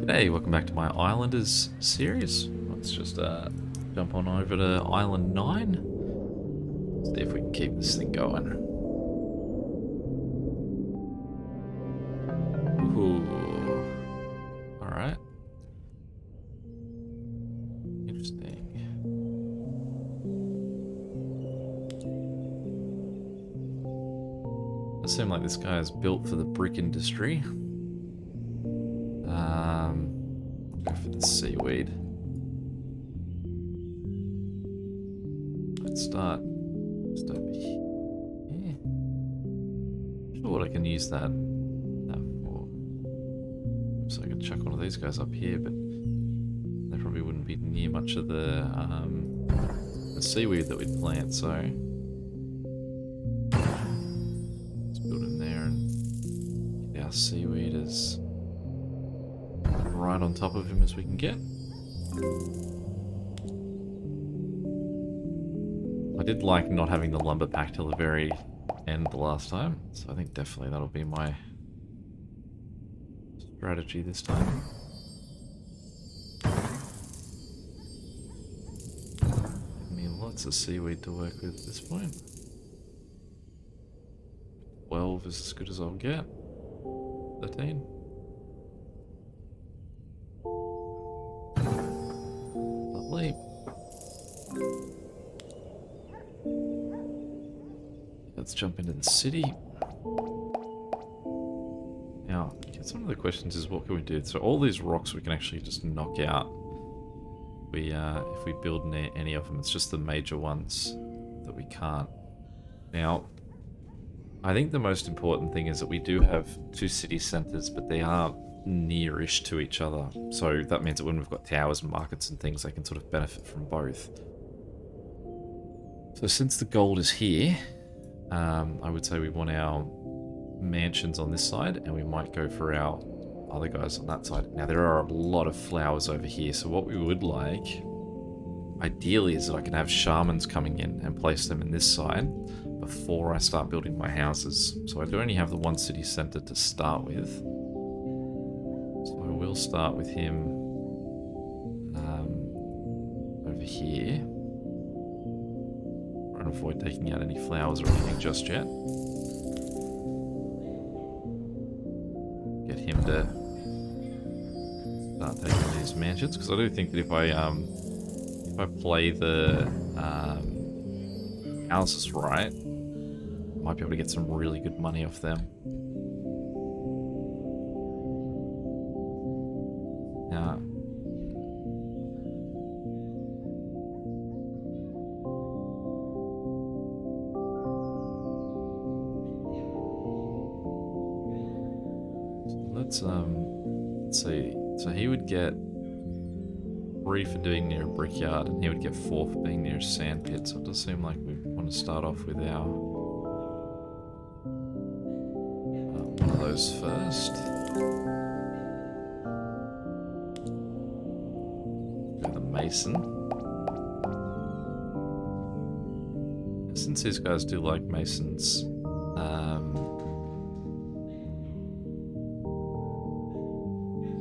Hey, welcome back to my Islanders series. Let's just jump on over to Island 9. See if we can keep this thing going. Ooh. Alright. Interesting. Does seem like this guy is built for the brick industry. Go for the seaweed. Let's start just over here. Not sure what I can use that for. So I could chuck one of these guys up here, but they probably wouldn't be near much of the seaweed that we'd plant. So let's build in there and get our seaweed as right on top of him as we can get. I did like not having the lumber pack till the very end the last time, so I think definitely that'll be my strategy this time. Give me lots of seaweed to work with at this point. 12 is as good as I'll get. 13. Lovely. Let's jump into the city. Now, I guess one of the questions is what can we do? So all these rocks we can actually just knock out. If we build near any of them, it's just the major ones that we can't. Now, I think the most important thing is that we do have two city centers, but they are nearish to each other. So that means that when we've got towers and markets and things, they can sort of benefit from both. So since the gold is here, I would say we want our mansions on this side, and we might go for our other guys on that side. Now, there are a lot of flowers over here, so what we would like, ideally, is that I can have shamans coming in and place them in this side before I start building my houses. So I do only have the one city center to start with. So I will start with him over here. Try and avoid taking out any flowers or anything just yet. Get him to start taking these mansions, because I do think that if I play the houses right, I might be able to get some really good money off them. Now, let's see. So he would get 3 for doing near a brickyard, and he would get 4 for being near a sand pit. So it does seem like we want to start off with our one of those first. Go the mason. Since these guys do like masons,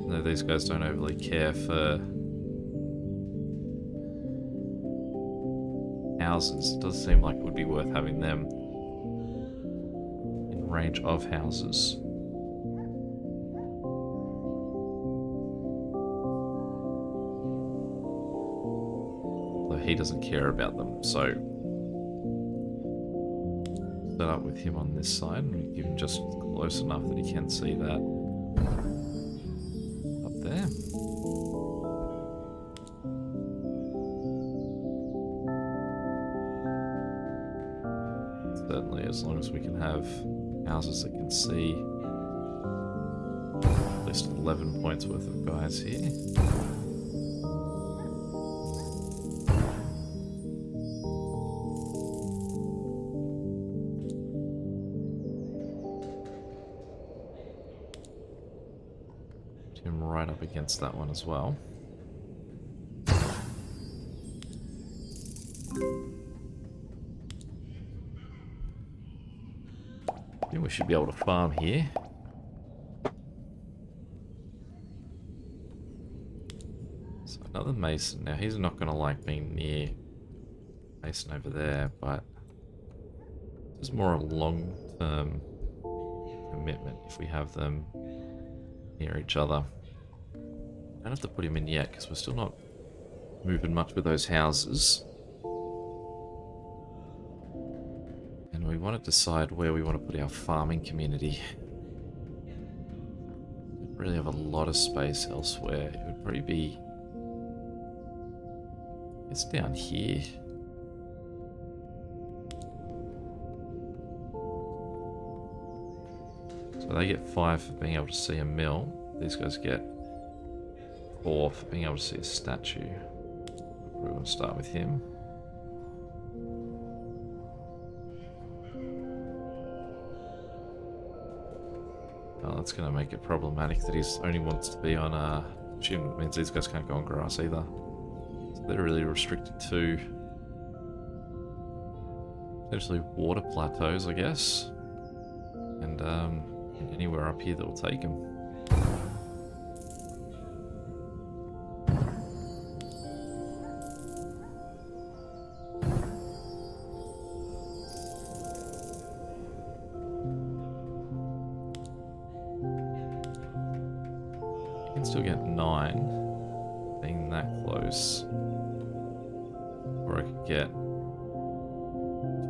no, these guys don't overly care for houses. It does seem like it would be worth having them in range of houses. Though he doesn't care about them, so set up with him on this side, and we give him just close enough that he can see that up there. Certainly, as long as we can have houses that can see at least 11 points worth of guys here. Put him right up against that one as well. I think we should be able to farm here. Another mason. Now he's not going to like being near mason over there, but this is more a long-term commitment if we have them near each other. Don't have to put him in yet because we're still not moving much with those houses. And we want to decide where we want to put our farming community. Don't really have a lot of space elsewhere. It would probably be... It's down here. So they get 5 for being able to see a mill. These guys get 4 for being able to see a statue. We're going to start with him. Oh, that's going to make it problematic that he only wants to be on a... Which means these guys can't go on grass either. So they're really restricted to... potentially water plateaus, I guess. And anywhere up here that will take him. Still get 9, being that close. Or I could get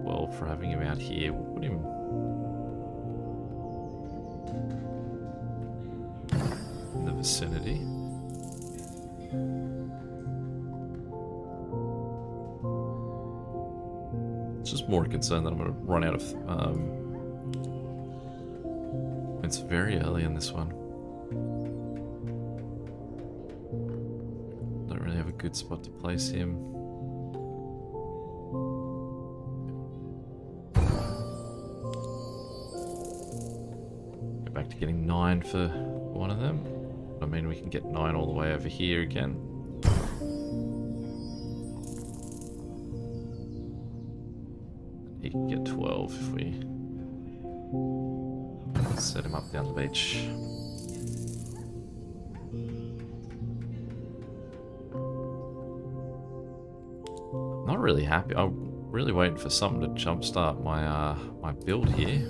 12 for having him out here. We'll put him in the vicinity. It's just more a concern that I'm going to run out of points very early in this one. Good spot to place him. Go back to getting 9 for one of them. I mean, we can get 9 all the way over here again. He can get 12 if we set him up down the beach. Not really happy. I'm really waiting for something to jumpstart my my build here.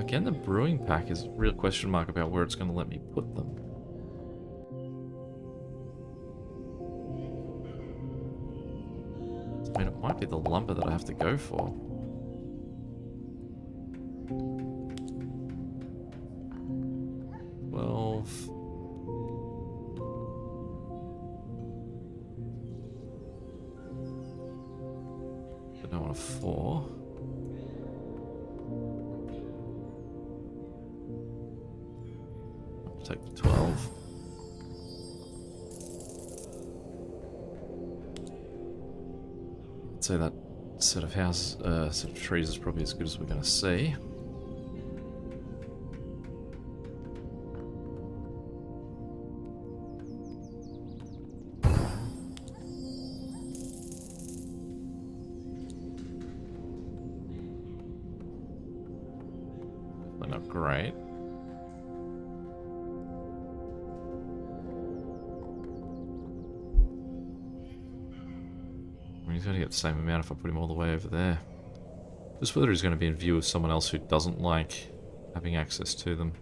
Again, the brewing pack is a real question mark about where it's going to let me put them. I mean, it might be the lumber that I have to go for. I don't want a 4. I'll take the 12. I'd say that set of houses, set of trees is probably as good as we're going to see. Not great. I mean, he's going to get the same amount if I put him all the way over there. Just whether he's going to be in view of someone else who doesn't like having access to them.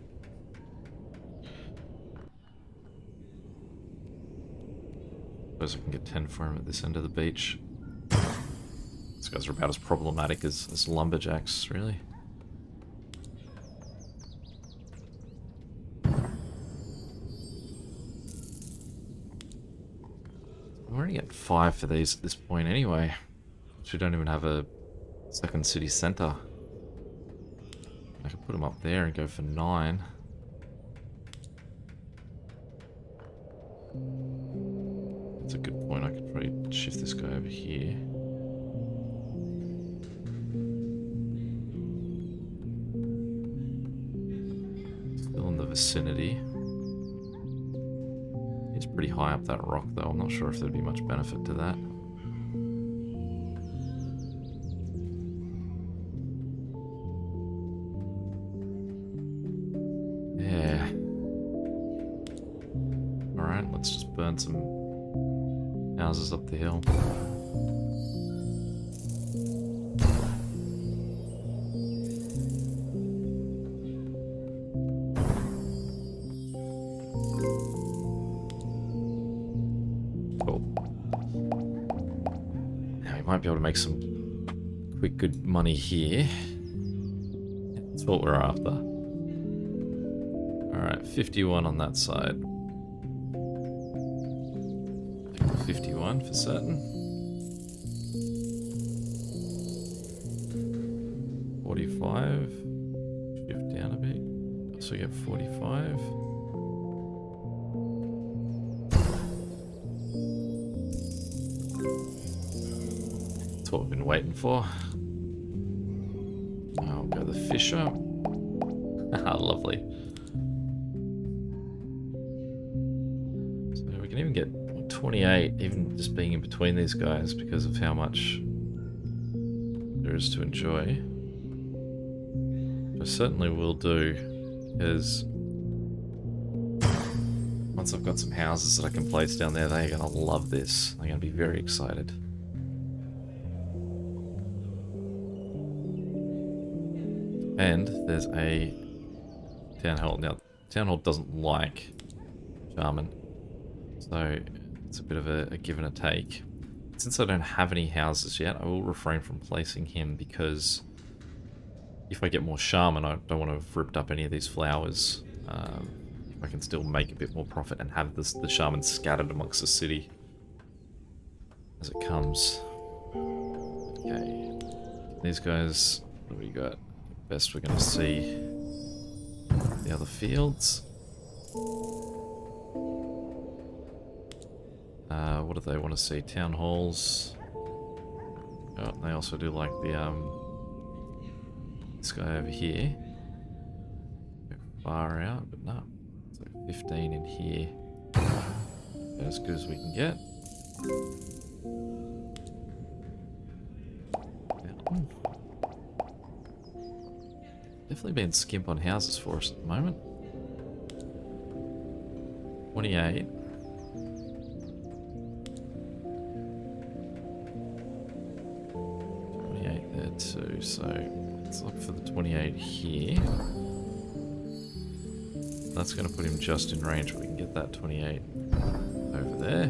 Suppose I can get 10 for him at this end of the beach. These guys are about as problematic as lumberjacks, really. I'm already at 5 for these at this point anyway. We don't even have a second city centre. I could put them up there and go for 9. That's a good point. I could probably shift this guy over here. Still in the vicinity. He's pretty high up that rock though. I'm not sure if there'd be much benefit to that. burn some houses up the hill. Cool. Now we might be able to make some quick good money here. That's what we're after. Alright, 51 on that side. 51 for certain. 45. Shift down a bit. So we get 45. That's what we've been waiting for. I'll go the Fisher. Ah, lovely. So we can even get 28, even just being in between these guys because of how much there is to enjoy. I certainly will do, because once I've got some houses that I can place down there, they're going to love this. They're going to be very excited. And there's a town hall. Now, town hall doesn't like Shaman, so it's a bit of a give and a take. Since I don't have any houses yet, I will refrain from placing him, because if I get more Shaman, I don't want to have ripped up any of these flowers. I can still make a bit more profit and have the Shaman scattered amongst the city as it comes. Okay, these guys, what do we got? Best we're going to see the other fields. What do they want to see? Town halls. Oh, they also do like the this guy over here. Go far out, but no. So 15 in here. About as good as we can get. Definitely been skimp on houses for us at the moment. 28. There too, so let's look for the 28 here. That's going to put him just in range, but we can get that 28 over there.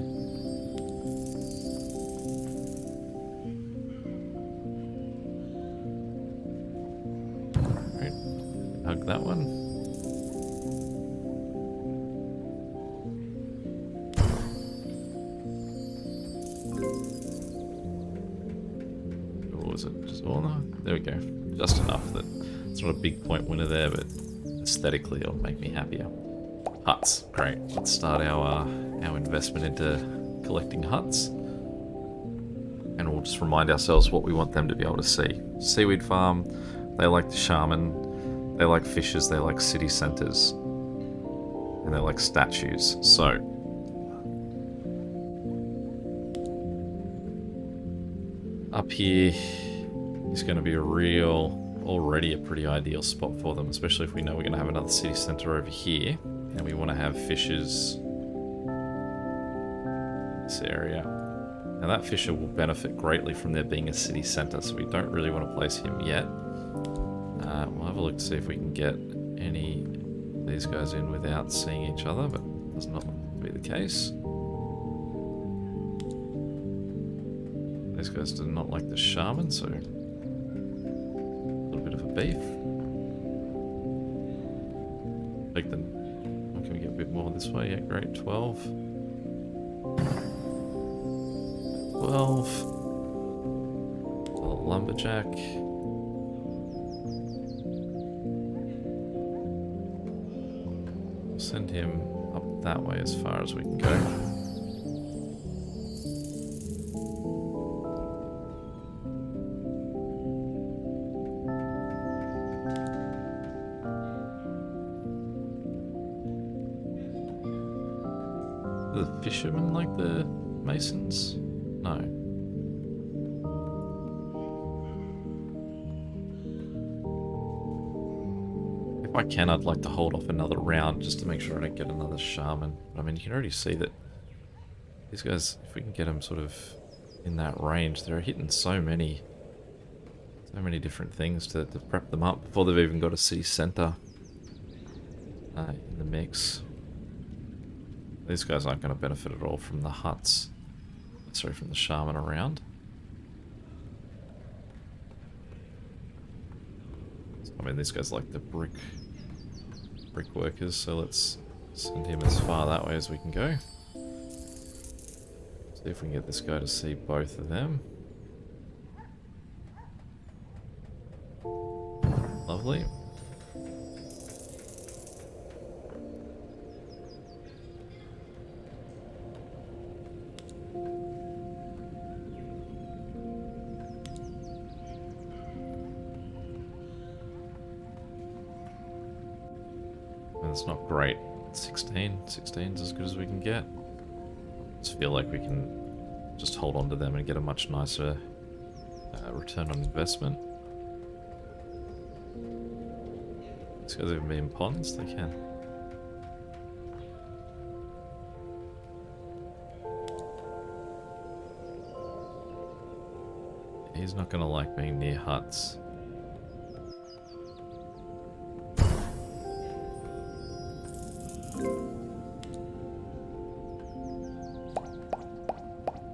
Right, hug that one. Oh no, there we go. Just enough that it's not a big point winner there, but aesthetically it'll make me happier. Huts, great. Let's start our investment into collecting huts. And we'll just remind ourselves what we want them to be able to see. Seaweed farm, they like the shaman, they like fishes, they like city centers, and they like statues. So up here is going to be already a pretty ideal spot for them, especially if we know we're going to have another city center over here, and we want to have fishes in this area. Now that fisher will benefit greatly from there being a city center, so we don't really want to place him yet. We'll have a look to see if we can get any of these guys in without seeing each other, but it does not look to be the case. These guys do not like the shaman, so bit of a beef. Take them. Oh, can we get a bit more this way? Yeah, great. 12. 12. A lumberjack. We'll send him up that way as far as we can go. The fishermen like the masons? No. If I can, I'd like to hold off another round just to make sure I don't get another shaman. But I mean, you can already see that These guys, if we can get them sort of in that range, they're hitting so many different things to prep them up before they've even got a city centre in the mix. These guys aren't going to benefit at all from the huts. Sorry, from the shaman around. I mean, these guys like the brick workers, so let's send him as far that way as we can go. See if we can get this guy to see both of them. Lovely. That's not great. 16's as good as we can get. Just feel like we can just hold on to them and get a much nicer return on investment. These guys even be in ponds? They can. He's not going to like being near huts.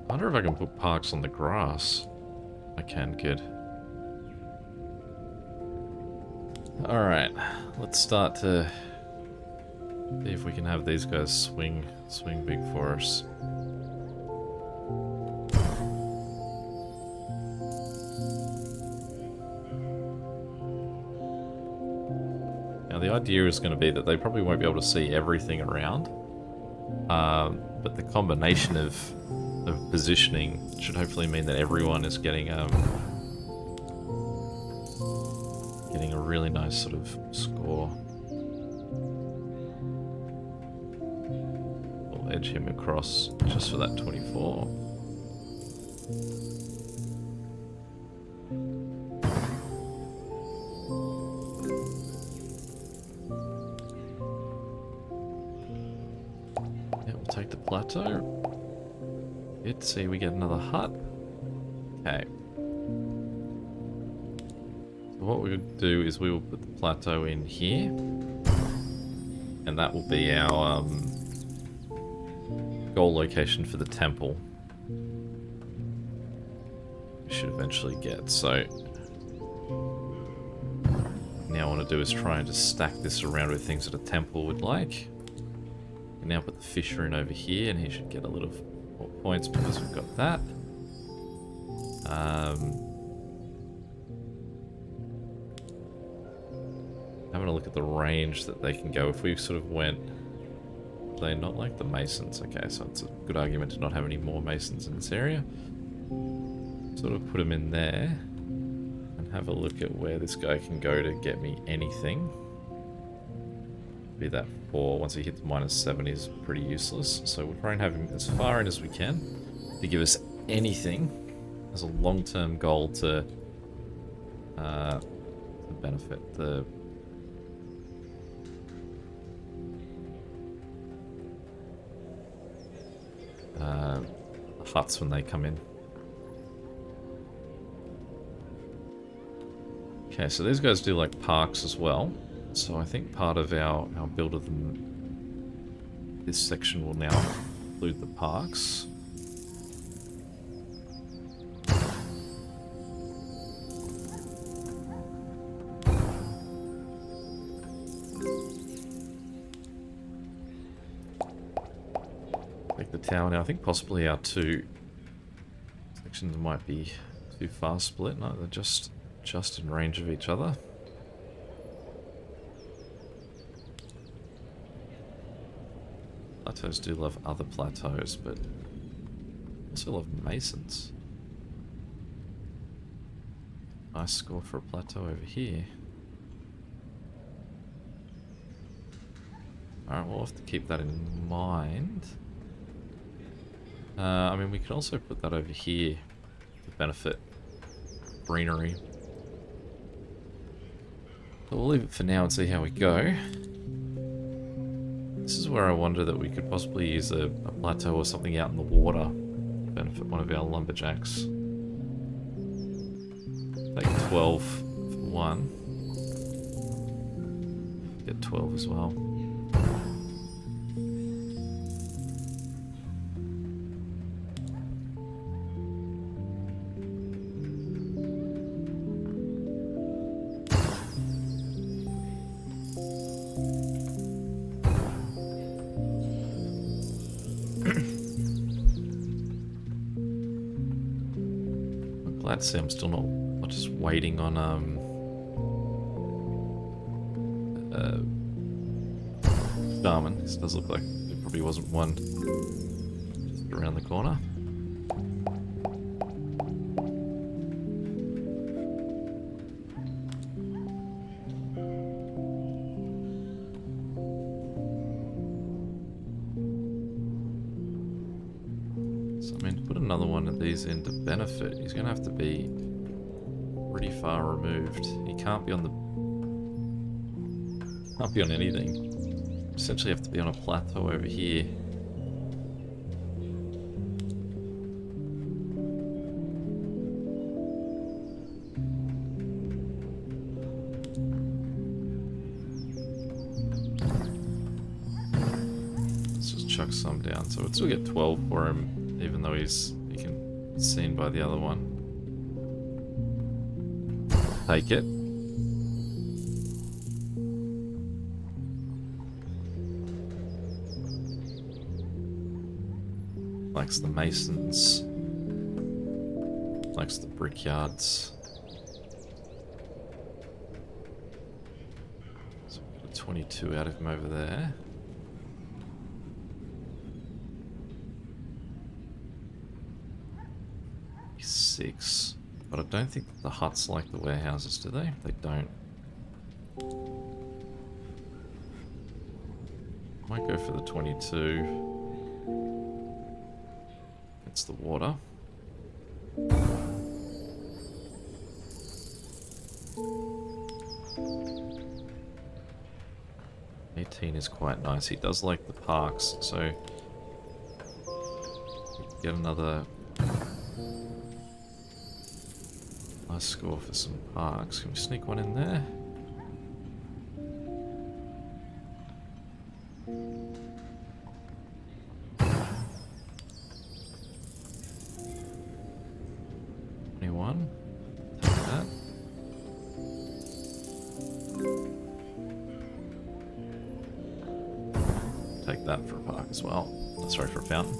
I wonder if I can put parks on the grass. I can, good. Alright, let's start to see if we can have these guys swing big for us. Now the idea is going to be that they probably won't be able to see everything around, but the combination of positioning should hopefully mean that everyone is getting a really nice sort of score. We'll edge him across just for that 24. Yeah, we'll take the plateau. Good, see we get another hut. Okay. So what we would do is we will put the plateau in here. And that will be our goal location for the temple. We should eventually get, so... Now what I want to do is try and just stack this around with things that a temple would like. And now put the fisher in over here and he should get a little... more points because we've got that. Having a look at the range that they can go. If we sort of went... They not like the masons. Okay, so it's a good argument to not have any more masons in this area. Sort of put them in there. And have a look at where this guy can go to get me anything. Be that 4. Once he hits -7, he's pretty useless. So we'll try and have him as far in as we can to give us anything as a long-term goal to benefit the huts when they come in. Okay, so these guys do like parks as well. So I think part of our build of this section will now include the parks. Take the tower now. I think possibly our 2 sections might be too far split. No, they're just in range of each other. Plateaus do love other plateaus, but also love masons. Nice score for a plateau over here. Alright, we'll have to keep that in mind. I mean, we can also put that over here to benefit greenery. So we'll leave it for now and see how we go. This is where I wonder that we could possibly use a plateau or something out in the water to benefit one of our lumberjacks. Take 12 for one. Get 12 as well. Glad to see I'm still not just waiting on Darman. This does look like there probably wasn't one just around the corner. So I mean, to put another one of these in to benefit, he's going to have to be pretty far removed. He can't be on anything. Essentially have to be on a plateau over here. Let's just chuck some down. So we'll still get 12 for him, even though he can be seen by the other one. Take it. Likes the masons. Likes the brickyards. So we got a 22 out of him over there. He's 6. But I don't think the huts like the warehouses, do they? They don't. Might go for the 22. It's the water. $18 is quite nice. He does like the parks, so get another nice score for some parks. Can we sneak one in there? Take that for a park as well. Sorry, for a fountain.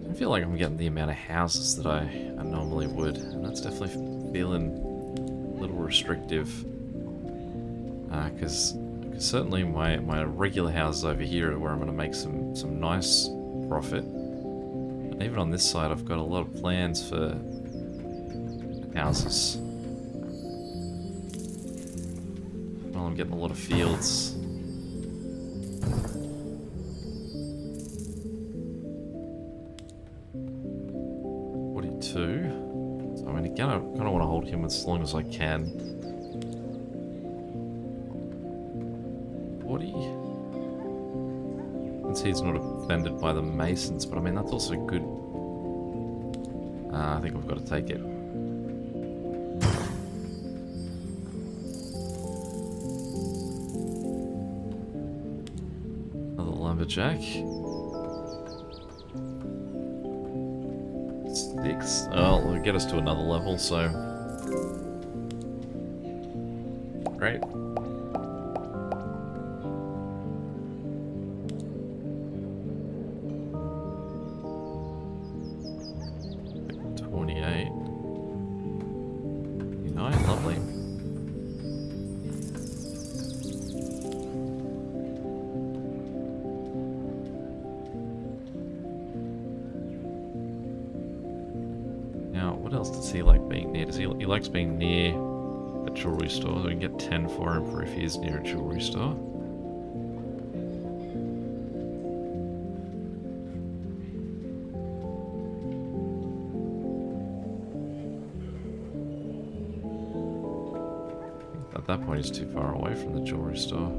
I feel like I'm getting the amount of houses that I normally would, and that's definitely feeling a little restrictive. Because certainly my regular houses over here are where I'm going to make some nice profit. And even on this side, I've got a lot of plans for houses. Well, I'm getting a lot of fields. So I mean, again, I kind of want to hold him as long as I can. 40. You can see he's not offended by the masons, but I mean, that's also good. I think we've got to take it. Another lumberjack. 6. Oh, it'll get us to another level, so great. Lovely. Now, what else does he like being near? He likes being near a jewelry store. So we can get 10 for him for if he is near a jewelry store. At that point, he's too far away from the jewelry store.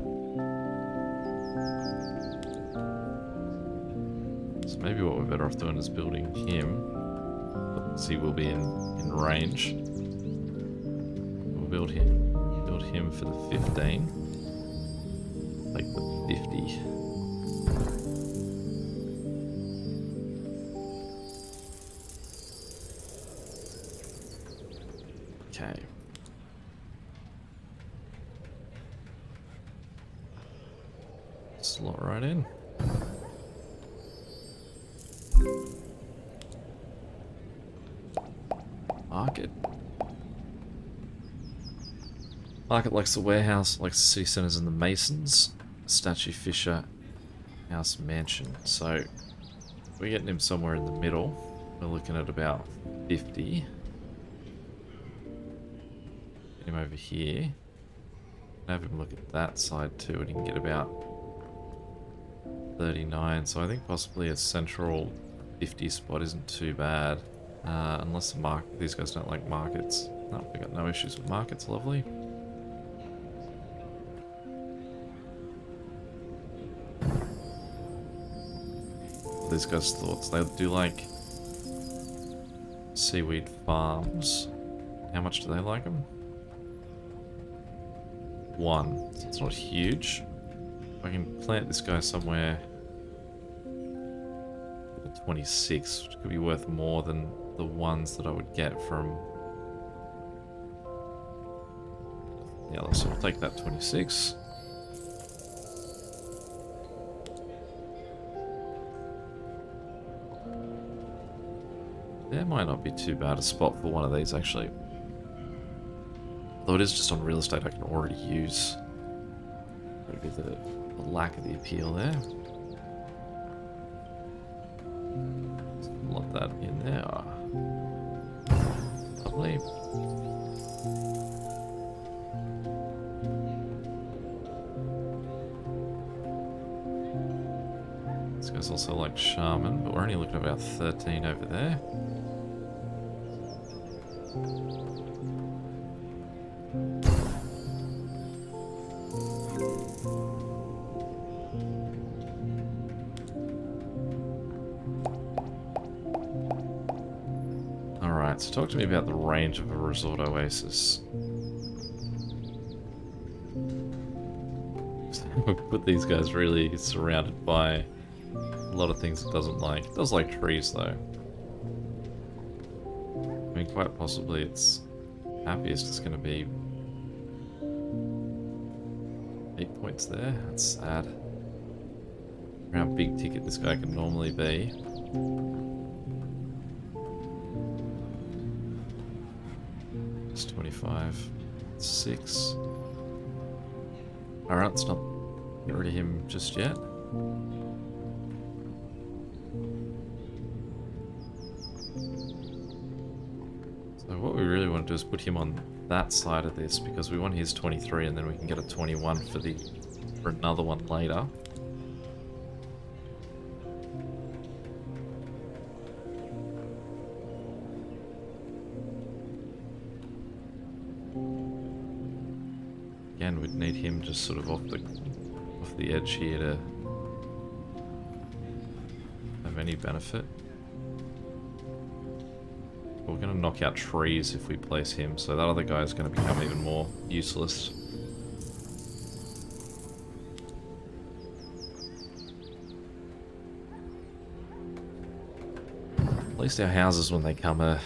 So maybe what we're better off doing is building him. Because he will be in range. We'll build him for the 15. Like the 50. Okay. Slot right in. Market. Market likes the warehouse, likes the city centers and the masons. Statue Fisher, house mansion. So we're getting him somewhere in the middle. We're looking at about 50. Get him over here. Have him look at that side too, and he can get about 39. So I think possibly a central 50 spot isn't too bad. Unless these guys don't like markets. No, we got no issues with markets, lovely. These guys' thoughts. They do like seaweed farms. How much do they like them? 1. So it's not huge. If I can plant this guy somewhere at 26, which could be worth more than the ones that I would get from the other. So we'll take that 26. There might not be too bad a spot for one of these, actually. Though it is just on real estate I can already use. Maybe the lack of the appeal there. Lot that in there. Lovely. This guy's also like Shaman, but we're only looking at about 13 over there. Alright, so talk to me about the range of a resort oasis. We've put these guys really surrounded by a lot of things it doesn't like. It does like trees though. I mean, quite possibly its happiest is going to be 8 points there. That's sad. How big ticket this guy can normally be. It's 25. 6. Alright, let's not get rid of him just yet. So what we really want to do is put him on that side of this because we want his 23 and then we can get a 21 for another one later. Again, we'd need him just sort of off the edge here to have any benefit. We're going to knock out trees if we place him, so that other guy is going to become even more useless. At least our houses, when they come, are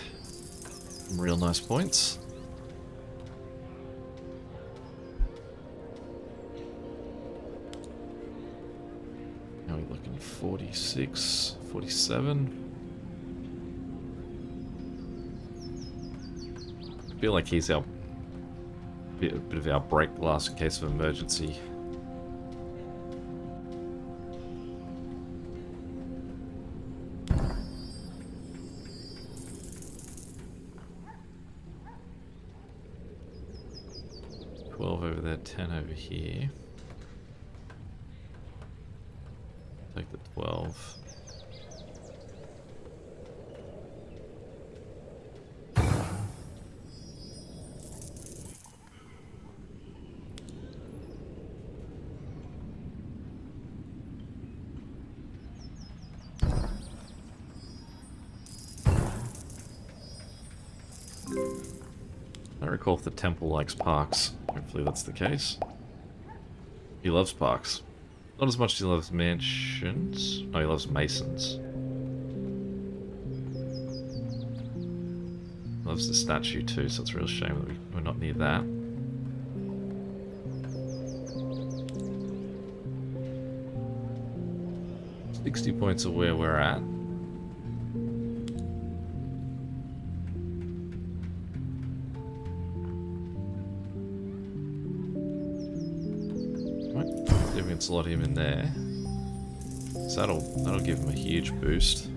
real nice points. Now we're looking 46, 47. I feel like he's our bit of our break glass in case of emergency. Over there, 10 over here. Take the 12. I don't recall if the temple likes parks. Hopefully that's the case. He loves parks. Not as much as he loves mansions. No, he loves masons. Loves the statue too, so it's a real shame that we're not near that. $60 points of where we're at. See if we can slot him in there. So that'll give him a huge boost.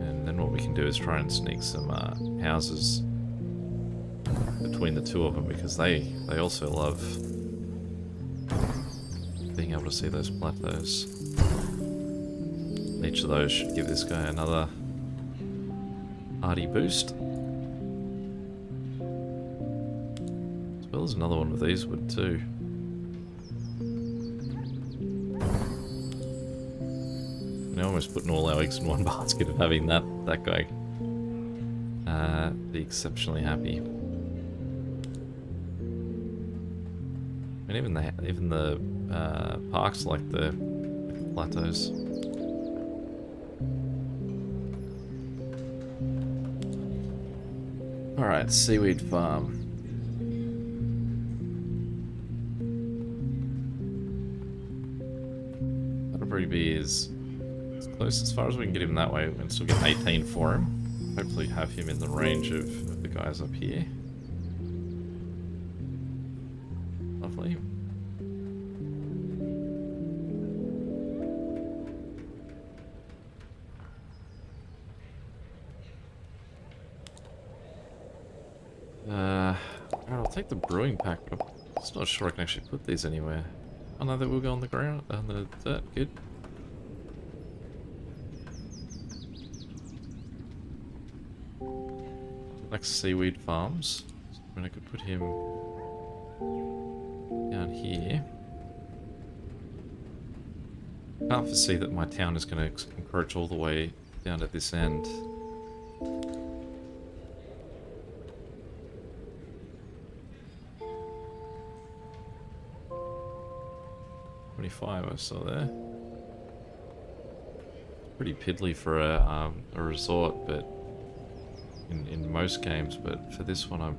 And then what we can do is try and sneak some houses between the two of them, because they also love being able to see those plateaus. Each of those should give this guy another hardy boost. As well as another one of these would too. We're almost putting all our eggs in one basket of having that guy be exceptionally happy. And even the parks like the plateaus. Alright, seaweed farm. That'll probably be as close as far as we can get him that way. We can still get 18 for him. Hopefully have him in the range of the guys up here. Lovely. I'll take the brewing pack, but I'm just not sure I can actually put these anywhere. Oh no, they will go on the ground, on the dirt. Good. Like seaweed farms. I mean, I could put him down here. Can't foresee that my town is going to encroach all the way down at this end. 25 I saw there. Pretty piddly for a resort, but in most games, but for this one I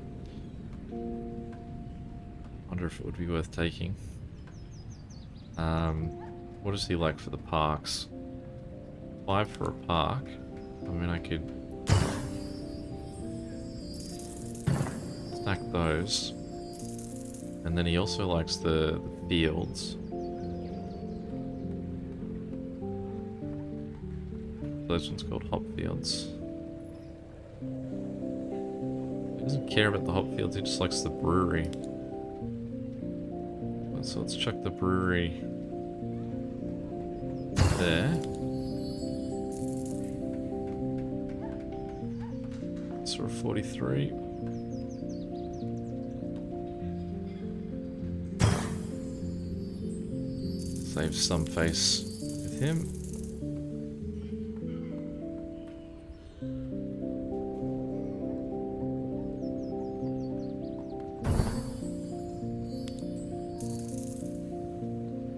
wonder if it would be worth taking. What does he like for the parks? 5 for a park. I mean, I could stack those. And then he also likes the fields. This one's called hop fields. He doesn't care about the hop fields, he just likes the brewery. So let's chuck the brewery there. Sort of 43. Save some face with him.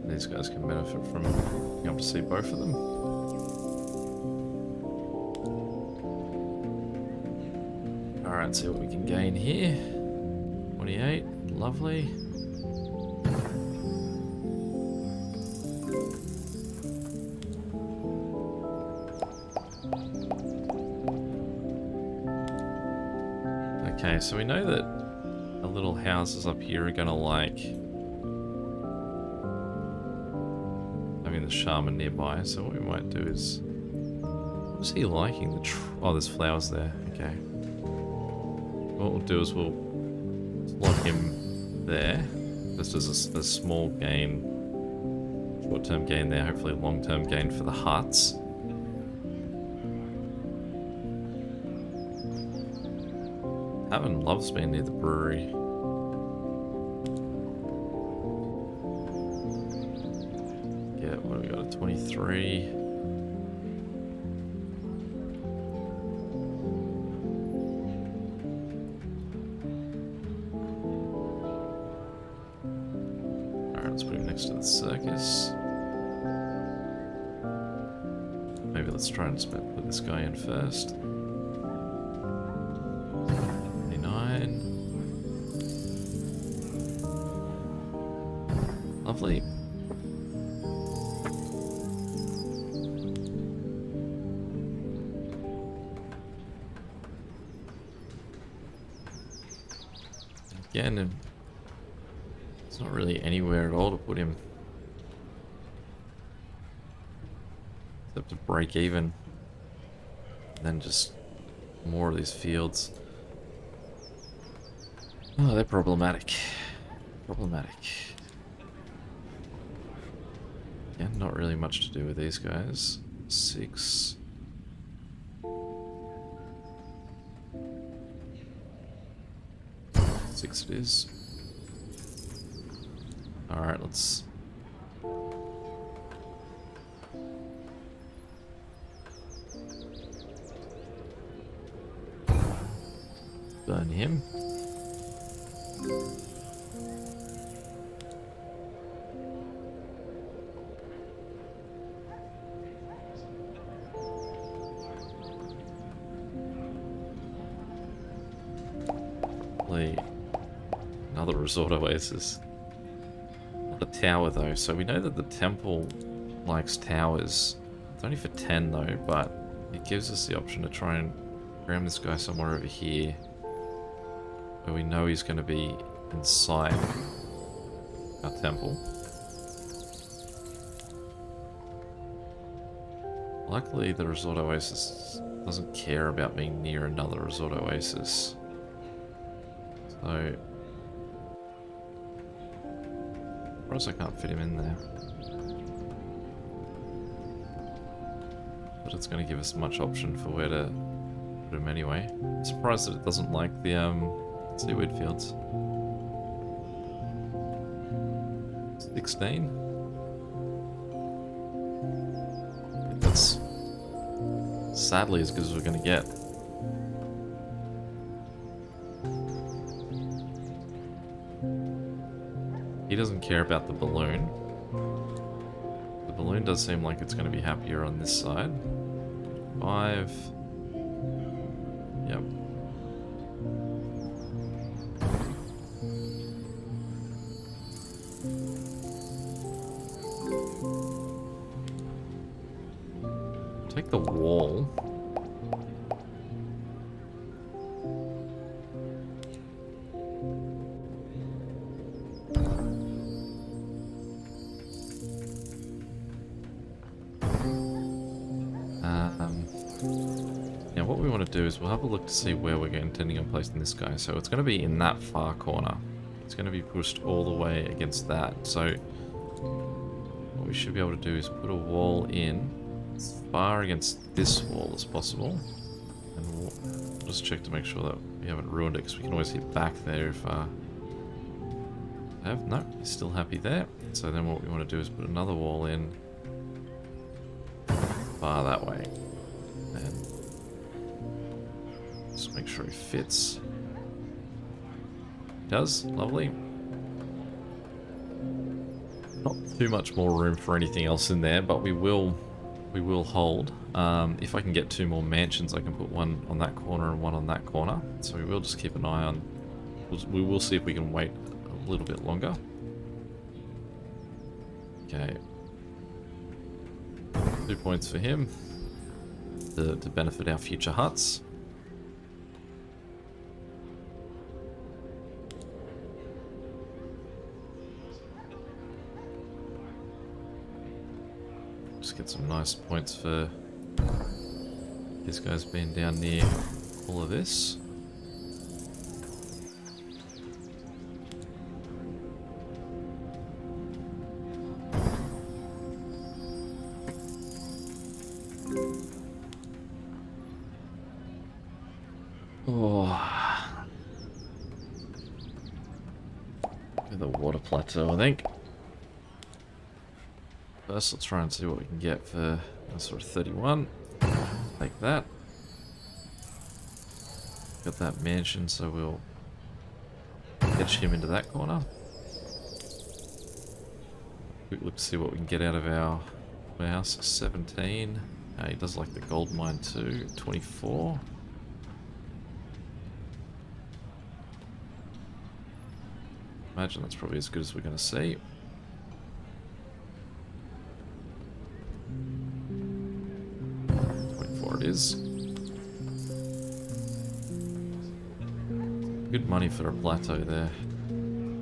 These guys can benefit from being able to see both of them. Alright, see what we can gain here. 28, lovely. Okay, so we know that the little houses up here are gonna like having the shaman nearby, so what we might do is... What is he liking? Oh, there's flowers there, okay. What we'll do is we'll lock him there, just as a small gain, short-term gain there, hopefully a long-term gain for the huts. Haven loves being near the brewery. 23. Alright, let's put him next to the circus. Maybe let's try and put this guy in first. 29. Lovely. Again, it's not really anywhere at all to put him. Except to break even. And then just more of these fields. Oh, they're problematic. Problematic. Yeah, not really much to do with these guys. 6. Six it is. Alright, let's... burn him. Another resort oasis. Not a tower though, so we know that the temple likes towers. It's only for 10 though, but it gives us the option to try and cram this guy somewhere over here where we know he's going to be inside our temple. Luckily the resort oasis doesn't care about being near another resort oasis. So, or else I can't fit him in there. But it's going to give us much option for where to put him anyway. I'm surprised that it doesn't like the seaweed fields. 16. That's sadly as good as we're going to get. He doesn't care about the balloon. The balloon does seem like it's going to be happier on this side. 5. Yep. Take the wall. Now what we want to do is we'll have a look to see where we're intending on placing this guy. So it's going to be in that far corner. It's going to be pushed all the way against that. So what we should be able to do is put a wall in as far against this wall as possible. And we'll just check to make sure that we haven't ruined it, because we can always hit back there if no, he's still happy there. So then what we want to do is put another wall in far that way. And just make sure he fits. He does, lovely. Not too much more room for anything else in there, but we will hold. If I can get 2 more mansions, I can put one on that corner and one on that corner. So we will just keep an eye on. We will see if we can wait a little bit longer. Okay. 2 points for him to benefit our future huts. Just get some nice points for these guys being down near all of this. Oh, the water plateau, I think. First, let's try and see what we can get for sort of 31. Take that. Got that mansion, so we'll edge him into that corner. Quick look to see what we can get out of our warehouse. 17. He does like the gold mine too. 24. Imagine that's probably as good as we're going to see. It is. Good money for a plateau there.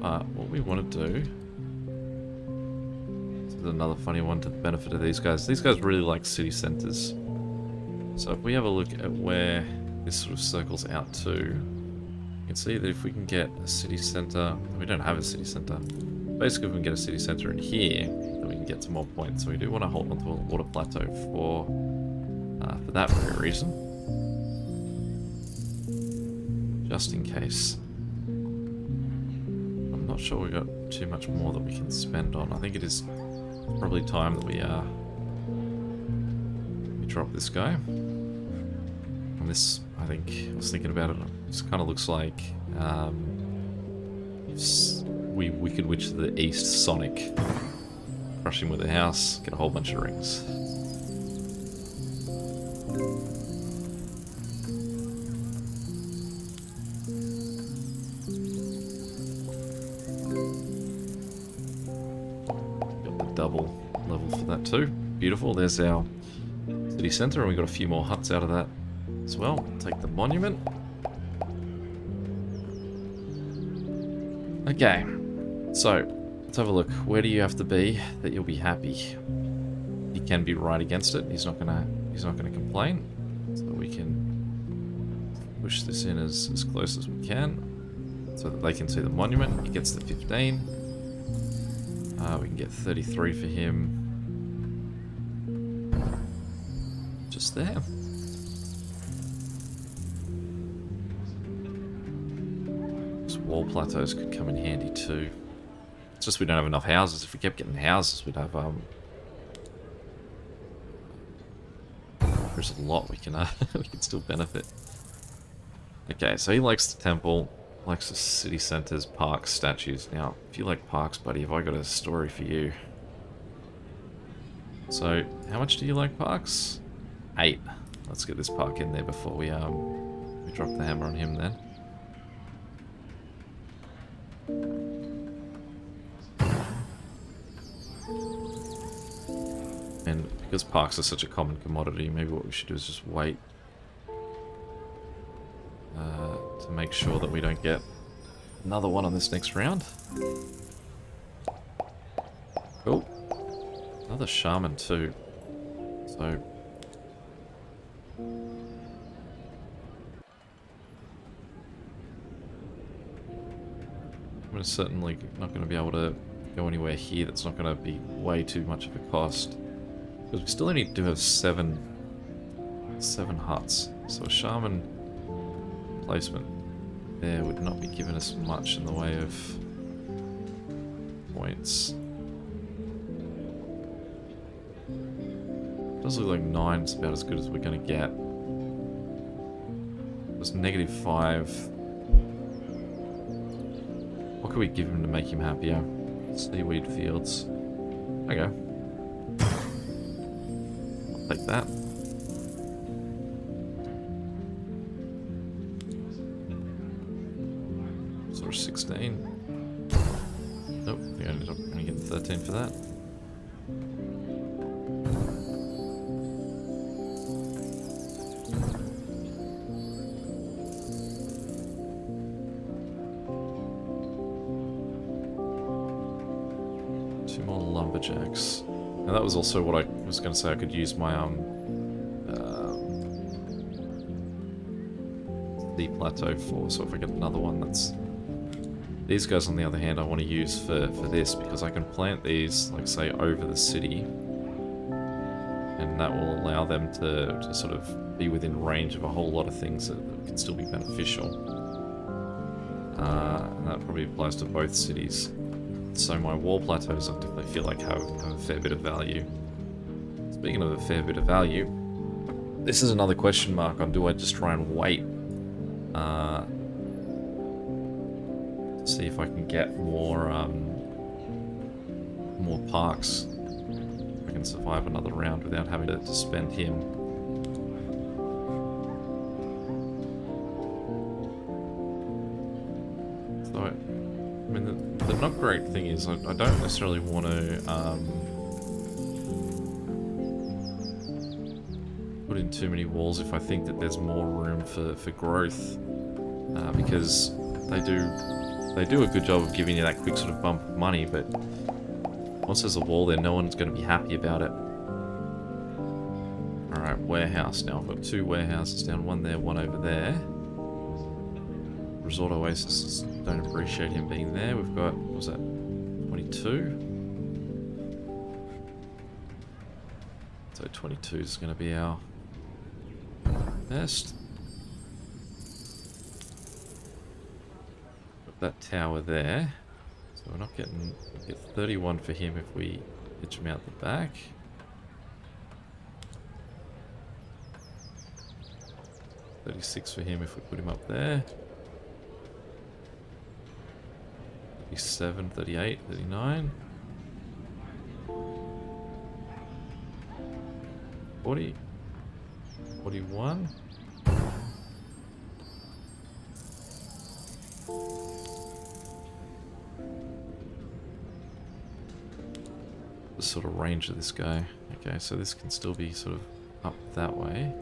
But what we want to do... This is another funny one to the benefit of these guys. These guys really like city centers. So if we have a look at where this sort of circles out to, you can see that if we can get a city center... We don't have a city center. Basically, if we can get a city center in here, then we can get some more points. So we do want to hold on to a water plateau for that very reason. Just in case. I'm not sure we got too much more that we can spend on. I think it is probably time that we drop this guy. And this, I think, I was thinking about it, this kind of looks like we could witch the East Sonic. Crush him with a house, get a whole bunch of rings. Double level for that too. Beautiful. There's our city center, and we got a few more huts out of that as well. Take the monument. Okay, so let's have a look. Where do you have to be that you'll be happy? He can be right against it. He's not gonna complain. So we can push this in as close as we can, so that they can see the monument. He gets the 15. We can get 33 for him. Just there. These wall plateaus could come in handy too. It's just we don't have enough houses. If we kept getting houses, we'd have there's a lot we can we can still benefit. Okay, so he likes the temple. Likes the city centers, parks, statues. Now, if you like parks, buddy, have I got a story for you? So, how much do you like parks? 8. Let's get this park in there before we drop the hammer on him then. And because parks are such a common commodity, maybe what we should do is just wait to make sure that we don't get another one on this next round. Cool. Another shaman too. So I'm certainly not going to be able to go anywhere here that's not going to be way too much of a cost. Because we still only do have 7 huts. So a shaman placement there would not be giving us much in the way of points. Does look like 9 is about as good as we're going to get. There's -5. What could we give him to make him happier? Seaweed fields. Okay. I'll take that. Sort of 16. Nope, we ended up only getting 13 for that. Lumberjacks. Now that was also what I was going to say. I could use my the plateau for. So if I get another one, that's these guys. On the other hand, I want to use for this because I can plant these, like say, over the city, and that will allow them to sort of be within range of a whole lot of things that can still be beneficial. And that probably applies to both cities. So my wall plateaus, I definitely feel like have a fair bit of value. Speaking of a fair bit of value, this is another question mark on do I just try and wait to see if I can get more parks. I can survive another round without having to spend him. So, I mean, the not great thing is I don't necessarily want to put in too many walls if I think that there's more room for growth, because they do a good job of giving you that quick sort of bump of money, but once there's a wall there, no one's going to be happy about it. Alright, warehouse now. I've got 2 warehouses down, one there, one over there. Resort Oasis, don't appreciate him being there. We've got, what was that, 22? So 22 is going to be our best. Got that tower there. So we're not getting, we'll get 31 for him if we pitch him out the back. $36 for him if we put him up there. 37, 38, 39. 40. 41. The sort of range of this guy. Okay, so this can still be sort of up that way.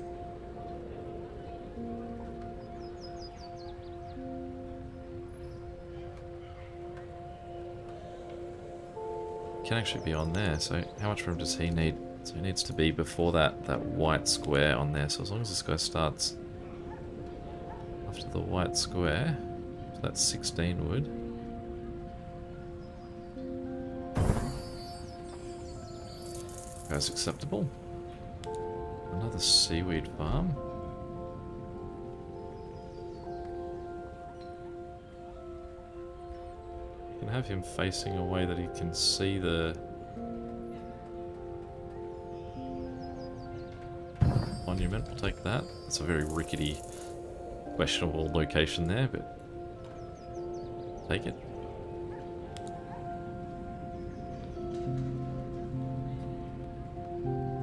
Can actually be on there. So how much room does he need? So he needs to be before that white square on there. So as long as this guy starts after the white square, so that's 16 wood. That's acceptable. Another seaweed farm. You can have him facing a way that he can see the monument. We'll take that. It's a very rickety, questionable location there, but take it.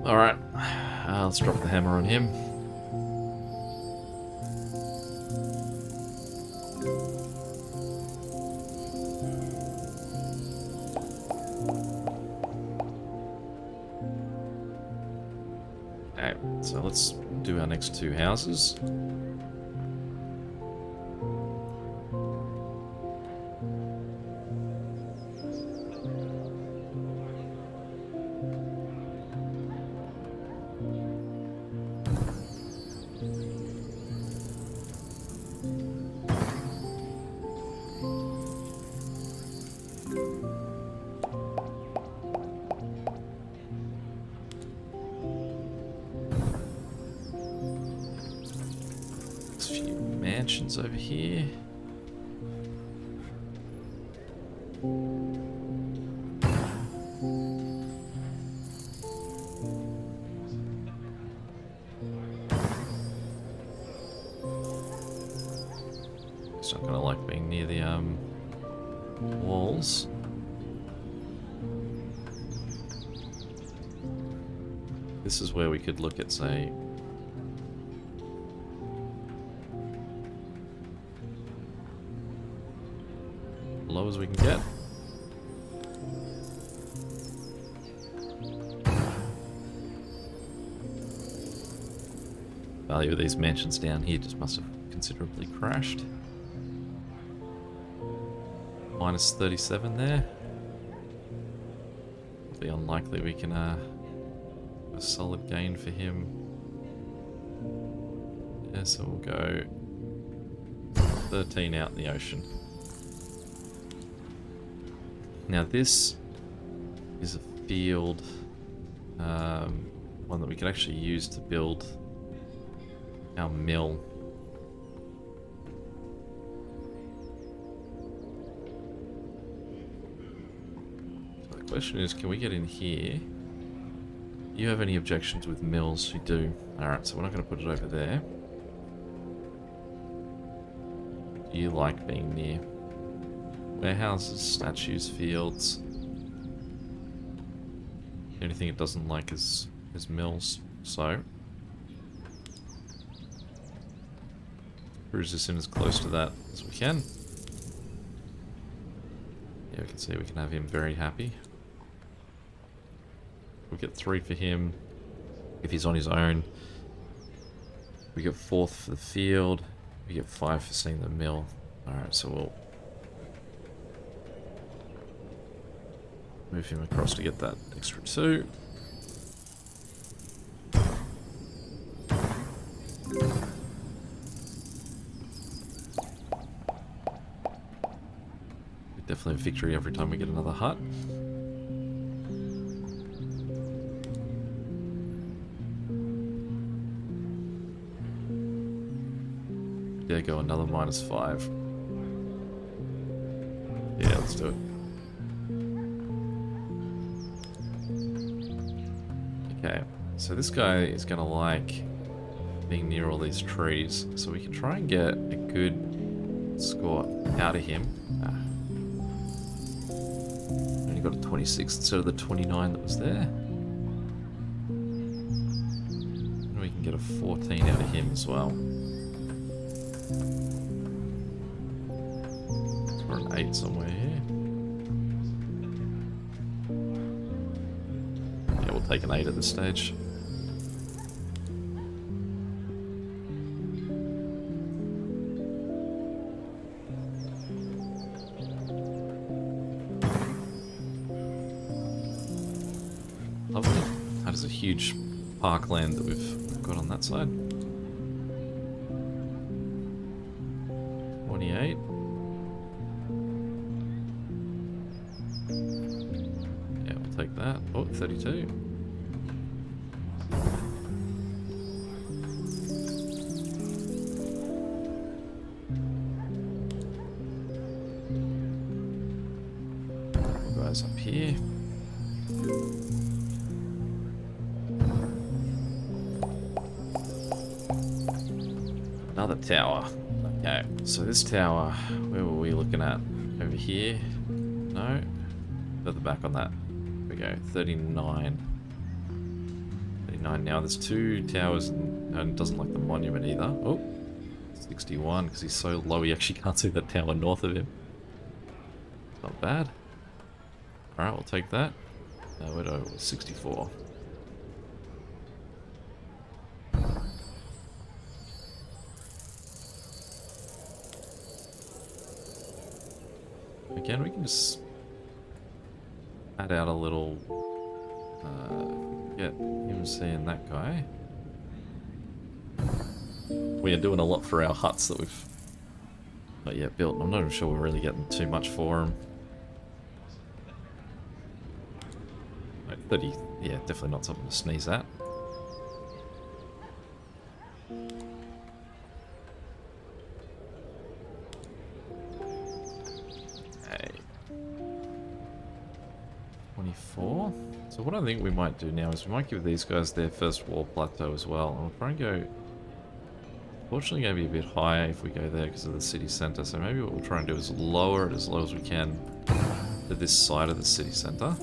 Alright, let's drop the hammer on him. Okay, so let's do our next 2 houses. Over here. It's not gonna like being near the walls. This is where we could look at, say, low as we can get. Value of these mansions down here just must have considerably crashed. Minus 37 there. It'll be unlikely we can a solid gain for him. Yeah, so we'll go 13 out in the ocean. Now this is a field, one that we could actually use to build our mill. Question is, can we get in here? Do you have any objections with mills? You do. Alright, so we're not going to put it over there. Do you like being near warehouses, statues, fields? The only thing it doesn't like is mills, so cruise this in as close to that as we can. Yeah, we can see we can have him very happy. We get 3 for him if he's on his own. We get 4th for the field. We get 5 for seeing the mill. Alright, so we'll move him across to get that extra 2. Definitely a victory every time we get another hut. There go another -5. Yeah, let's do it. Okay, so this guy is gonna like being near all these trees, so we can try and get a good score out of him. Only got a 26 instead of the 29 that was there. And we can get a 14 out of him as well. Or an 8 somewhere here. Yeah, we'll take an 8 at this stage. Lovely. That is a huge parkland that we've got on that side. 28. Yeah, we'll take that. Oh, 32. Guys up here. Another tower. Okay, so this tower, where were we looking at? Over here? No? Further back on that. Here we go, 39. 39 now. There's 2 towers and it doesn't like the monument either. Oh, 61, because he's so low he actually can't see the tower north of him. Not bad. Alright, we'll take that. Where do I go? 64. Again, we can just add out a little, get him seeing that guy. We are doing a lot for our huts that we've not yet built. I'm not even sure we're really getting too much for them. Like 30, yeah, definitely not something to sneeze at. So what I think we might do now is we might give these guys their first wall plateau as well. And we'll try and go... Fortunately going to be a bit higher if we go there because of the city centre. So maybe what we'll try and do is lower it as low as we can to this side of the city centre.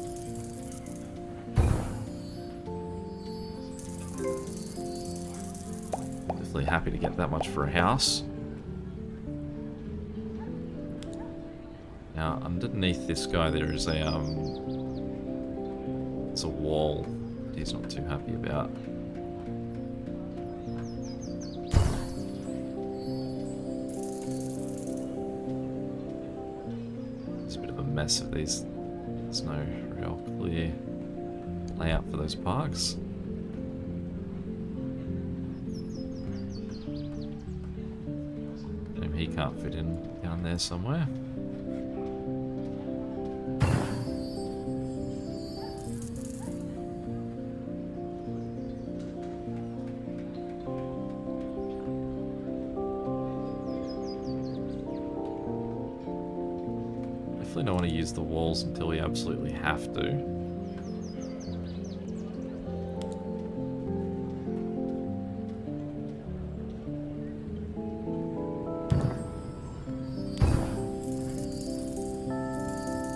Definitely happy to get that much for a house. Now underneath this guy there is a it's a wall he's not too happy about. It's a bit of a mess of these. There's no real clear layout for those parks. Maybe he can't fit in down there somewhere. definitely don't want to use the walls until we absolutely have to.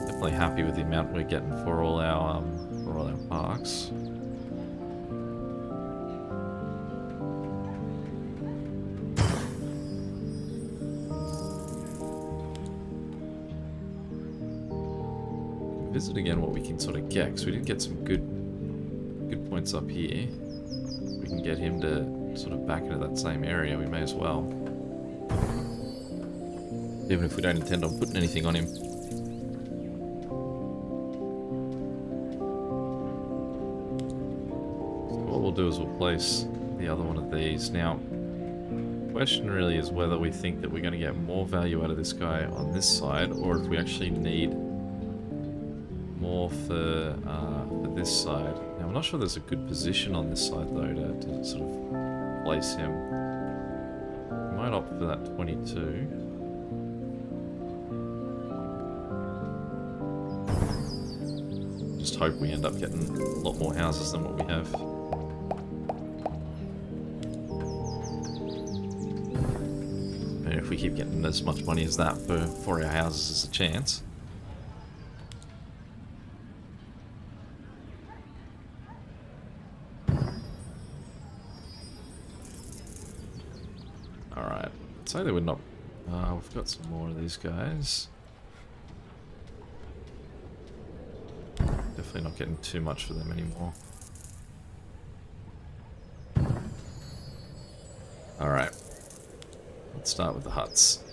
Definitely happy with the amount we're getting for all our parks. Visit again what we can sort of get, because we did get some good points up here. We can get him to sort of back into that same area, we may as well. Even if we don't intend on putting anything on him. So what we'll do is we'll place the other one of these. Now, the question really is whether we think that we're going to get more value out of this guy on this side, or if we actually need more for this side. Now, I'm not sure there's a good position on this side, though, to sort of place him. We might opt for that 22. Just hope we end up getting a lot more houses than what we have. And if we keep getting as much money as that for our houses, there's a chance. Alright, I'd say they would not... we've got some more of these guys. Definitely not getting too much for them anymore. Alright. Let's start with the huts.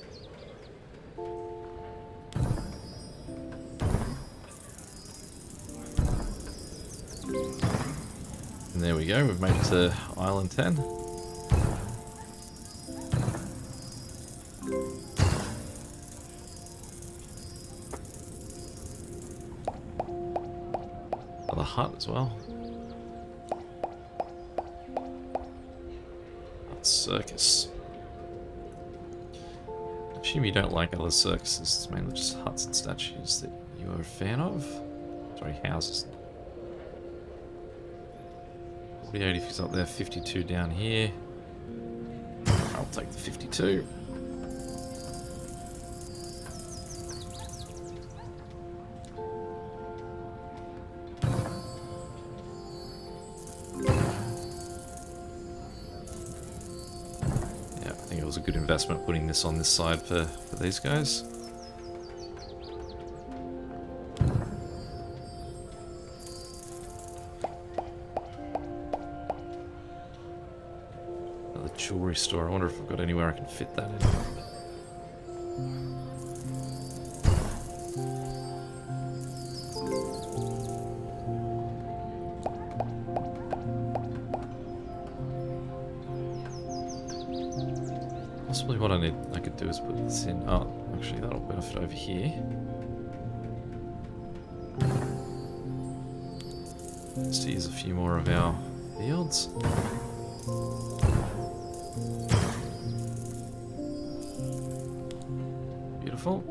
And there we go, we've made it to Island 10. Another hut as well. Circus. I assume you don't like other circuses, it's mainly just huts and statues that you are a fan of? Sorry, houses. 48 if he's up there, 52 down here. I'll take the 52. A good investment putting this on this side for these guys. Another jewelry store. I wonder if I've got anywhere I can fit that in. Possibly what I could do is put this in. Oh, actually that'll benefit over here. Just to use a few more of our fields. Beautiful.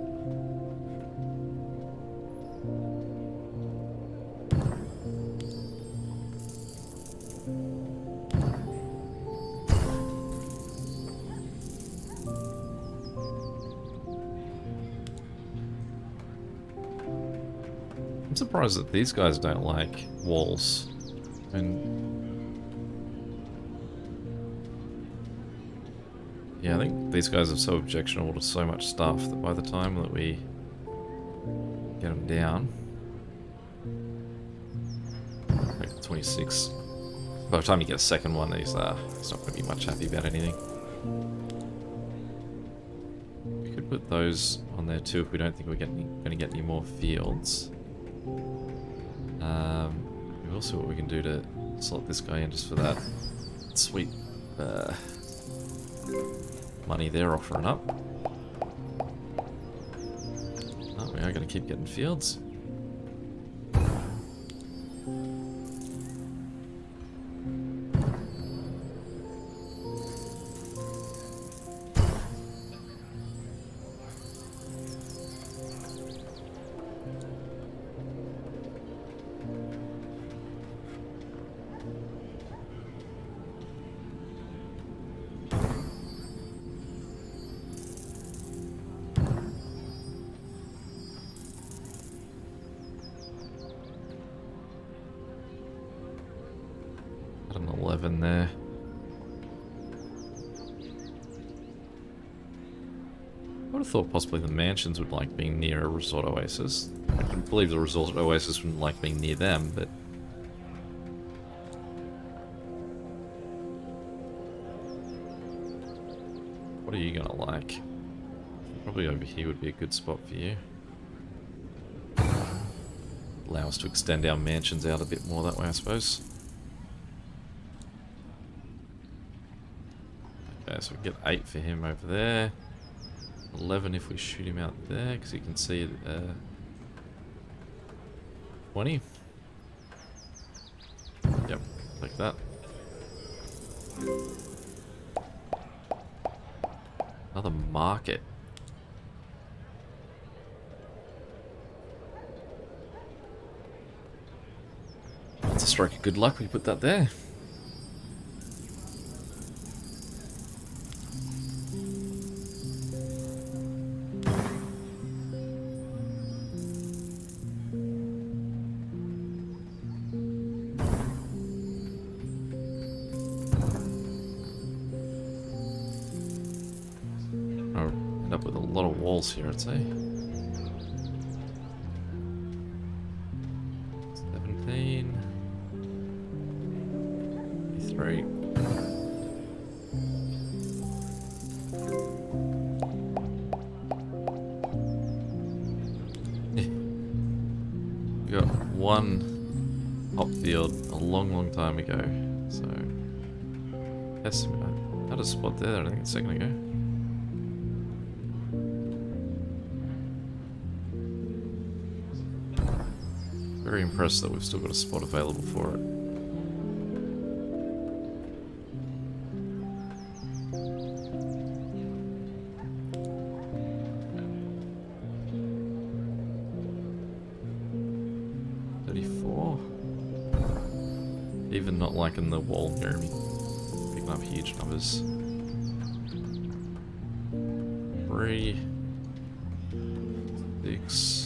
I'm surprised that these guys don't like walls. Yeah, I think these guys are so objectionable to so much stuff that by the time that we get them down, like 26, by the time you get a second one, he's not going to be much happy about anything. We could put those on there too if we don't think we're going to get any more fields. We'll see what we can do to slot this guy in just for that sweet money they're offering up. Oh, we are going to keep getting fields. 11 there. I would have thought possibly the mansions would like being near a resort oasis. I can believe the resort oasis wouldn't like being near them, but... What are you gonna like? Probably over here would be a good spot for you. Allow us to extend our mansions out a bit more that way, I suppose. Okay, so we get 8 for him over there. 11 if we shoot him out there, because you can see 20. Yep, like that. Another market. That's a stroke of good luck we put that there. Here, I'd say. 17. 3. We got one hop field a long time ago, so I had a spot there, I think a second ago. Very impressed that we've still got a spot available for it. Even not liking the wall here, picking up huge numbers. 3, 6.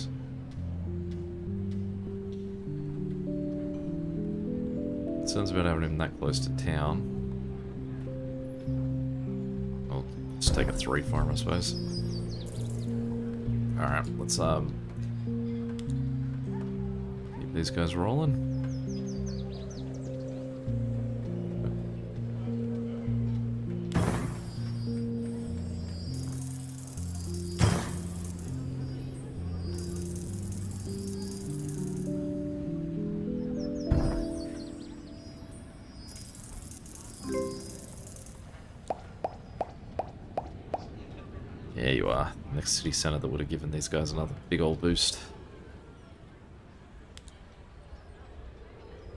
Concerns about having him that close to town. I'll just take a 3 for him, I suppose. Alright, let's keep these guys rolling. There you are. Next city centre that would have given these guys another big old boost.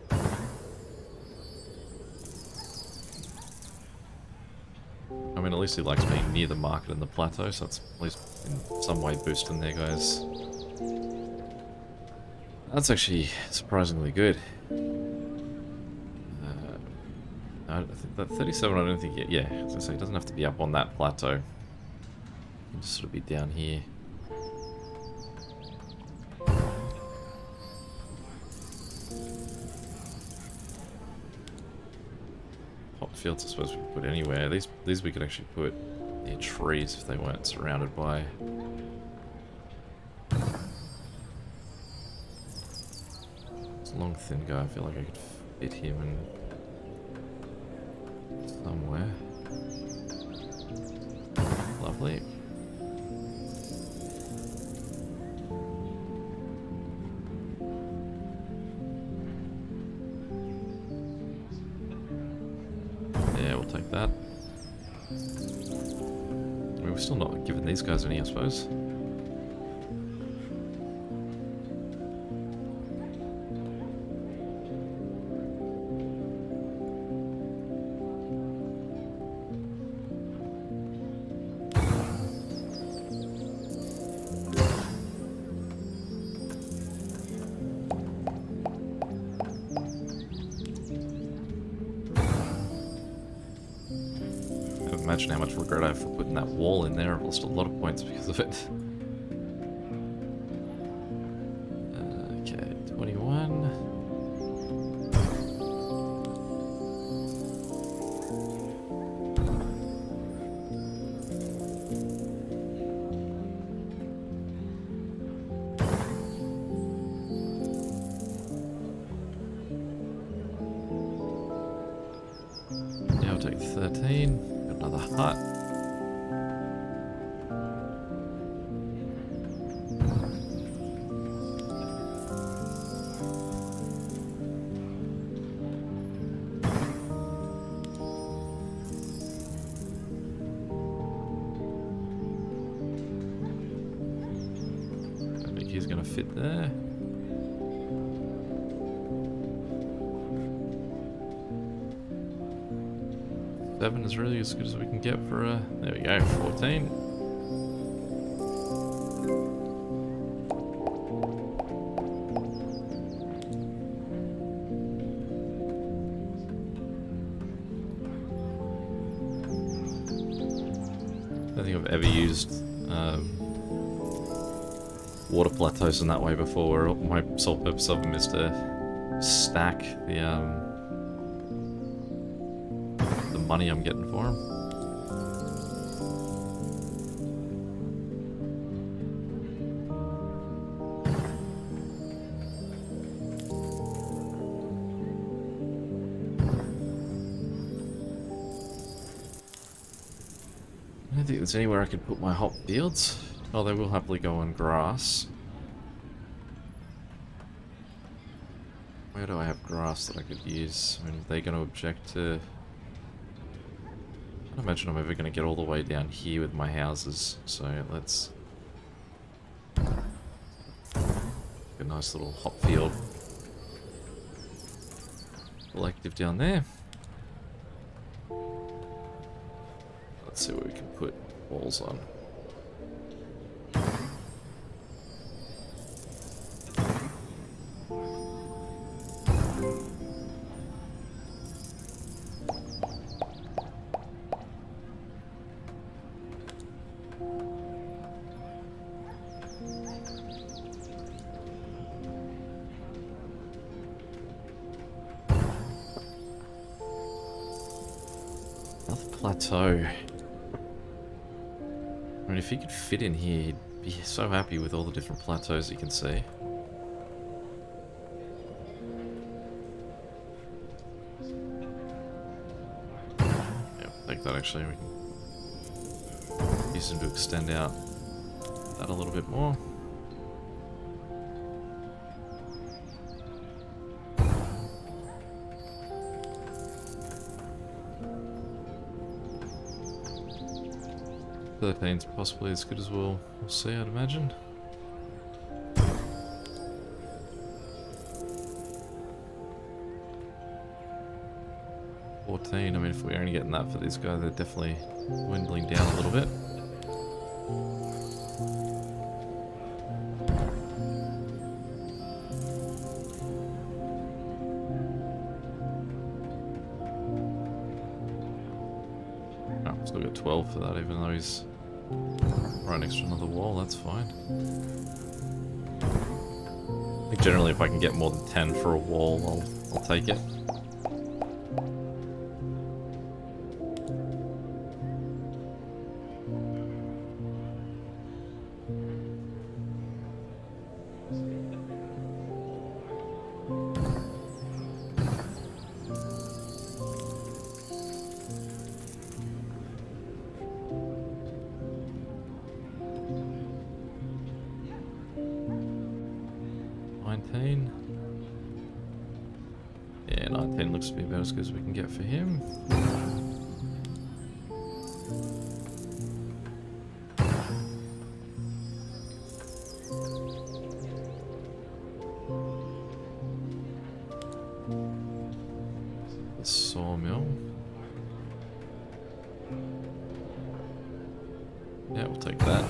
I mean, at least he likes being near the market and the plateau, so that's at least in some way boosting their guys. That's actually surprisingly good. I think that 37, I don't think, yeah, as I say, it doesn't have to be up on that plateau. You can just sort of be down here. Hot fields, I suppose we could put anywhere. These we could actually put near trees if they weren't surrounded by. This long, thin guy, I feel like I could fit him in somewhere. Lovely. Yeah, we'll take that. I mean, we're still not giving these guys any, I suppose. Imagine how much regret I have for putting that wall in there. I've lost a lot of points because of it. Okay, 21. 13. Got another hut. I think he's going to fit there. Seven is really as good as we can get for a... There we go, 14. I don't think I've ever used water plateaus in that way before, where my sole purpose of them is to stack the money I'm getting for them. I don't think there's anywhere I could put my hop fields. Oh, they will happily go on grass. Where do I have grass that I could use? I mean, are they going to object to... I can't imagine I'm ever going to get all the way down here with my houses, so let's... A nice little hop field. Collective down there. Let's see what we can put walls on. Plateau. I mean, if he could fit in here, he'd be so happy with all the different plateaus he can see. Yeah, like that actually. We can use him to extend out that a little bit more. Thirteen's possibly as good as we'll see, I'd imagine. I mean, if we're only getting that for these guys, they're definitely dwindling down a little bit. Oh, still got 12 for that, even though he's right next to another wall, that's fine. I think generally if I can get more than 10 for a wall, I'll take it. Yeah, 19 looks to be about as good as we can get for him. The sawmill. Yeah, we'll take that.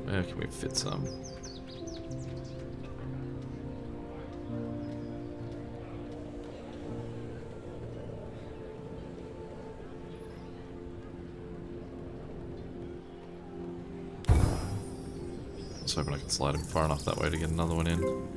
Where can we fit some? just hoping I can slide him far enough that way to get another one in.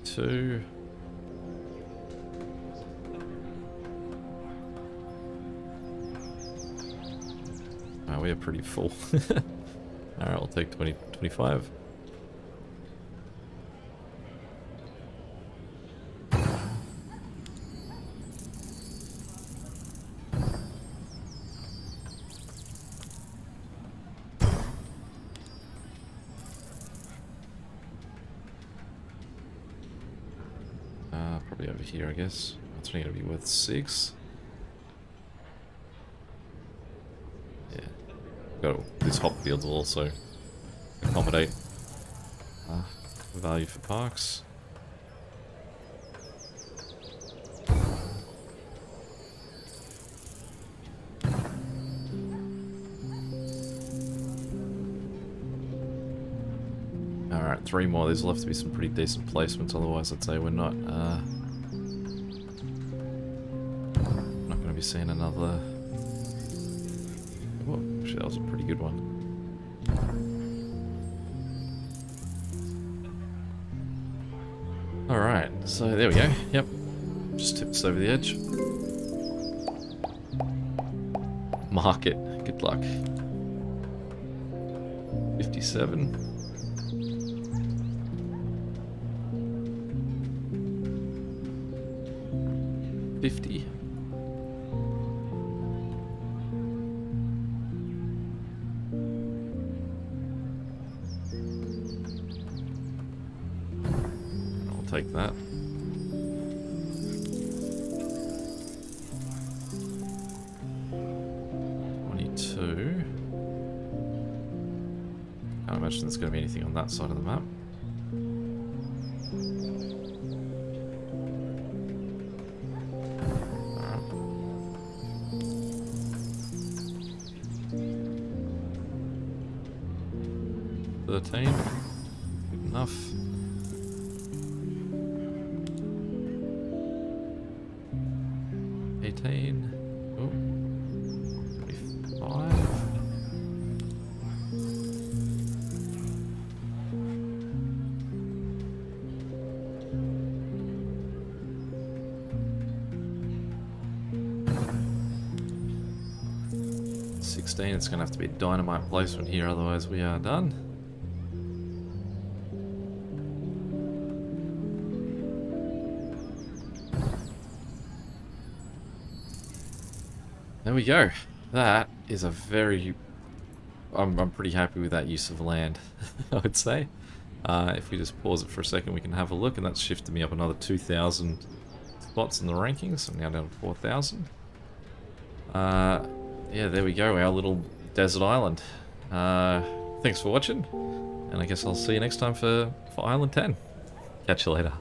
Two. Oh, we are pretty full. Alright, I'll take 20, 25. Probably over here, I guess. That's only going to be worth 6. Yeah. Got this hop field will also accommodate value for parks. Alright, 3 more. There's left to be some pretty decent placements, otherwise I'd say we're not going to be seeing another... Oh, actually that was a pretty good one. Alright, so there we go. Yep. Just tipped us over the edge. Market. Good luck. 57. 50. I'll take that. Can't imagine there's going to be anything on that side of the map. Alright. 13. Good enough. Oh, 25. It's going to have to be a dynamite placement here, otherwise we are done. There we go. That is a very... I'm pretty happy with that use of land, I would say. If we just pause it for a second, we can have a look, and that's shifted me up another 2,000 spots in the rankings. I'm now down to 4,000. Yeah, there we go, our little desert island. Thanks for watching, and I guess I'll see you next time for Island 10. Catch you later.